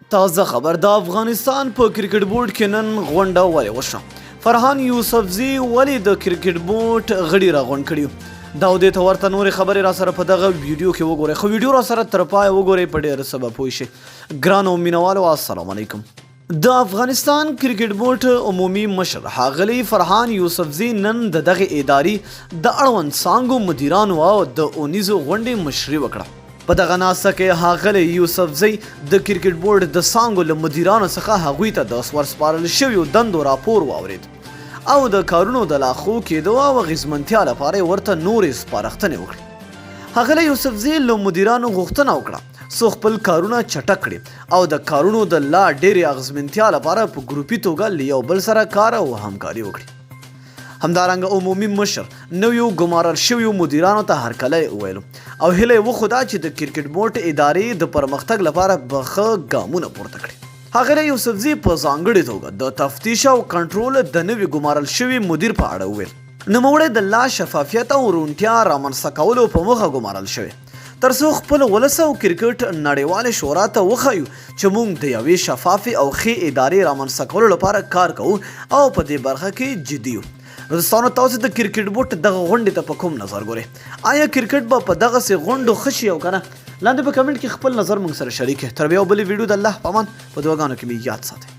تازه خبر د افغانستان په کرکټ بورډ کې نن غونډه ولې وشوه. فرحان یوسفزي ولې د کرکټ بورډ غړي راغونډ کړي دا د ته ورته نورې خبرې را سره په دغه ویډیو کې وګورئ. خو ویډیو را سره تر پای وګورئ په ډېر څه به پوه شئ. ګرانو مینوالو السلام علیکم. د افغانستان کرکټ بورډ عمومي مشر ښاغلی فرحان یوسفزي نن د دغه ادارې د اړوند څانګو مدیرانو او د اونیزو غونډې مشري وکړه. په دغه ناسته کې ښاغلی یوسفزي د کرکټ بورډ د څانګو له مدیرانو څخه هغوی ته د ورسپارل شویو دندو راپور واورید او د کارونو د لاخو کېدو او اغېزمنتیا لپاره یې ورته نورې سپارښتنې وکړې. ښاغلی یوسفزي له مدیرانو غوښتنه وکړه څو خپل کارونه چټک کړي او د کارونو د لا ډېرې اغېزمنتیا لپاره په ګروپي توګه له یو بل سره کار او همکاري وکړي. همدارنګه عمومي مشر نویو ګمارل شویو مدیرانو ته هرکلی وویلو او هیله یې وښوده چې د کرکټ بورډ ادارې د پرمختګ لپاره به ښه ګامونه پورته کړي. ښاغلی یوسفزي په ځانګړې توګه د تفتیش او کنټرول د نوي ګمارل شوي مدیر په اړه وویل. نوموړی د لا شفافیت او روڼتیا رامنځته کولو په موخه ګمارل شوی ترڅو خپل ولس او کرکټ نړیوالې شورا ته وښیو چې موږ د یوې شفافې او ښې ادارې رامنځته کولو لپاره کار کوو او په دې برخه کې جدي یو. دوستانو تاسو د کرکټ بورډ دغه غونډې ته په کوم نظر ګورئ؟ آیا کرکټ به په دغسې غونډو ښه شي او که نه؟ لاندې په کمنټ کې خپل نظر موږ سره شریک کړئ. تر بیا او بلې ویډیو د الله په امان په دعاګانو کې مې یاد ساتئ.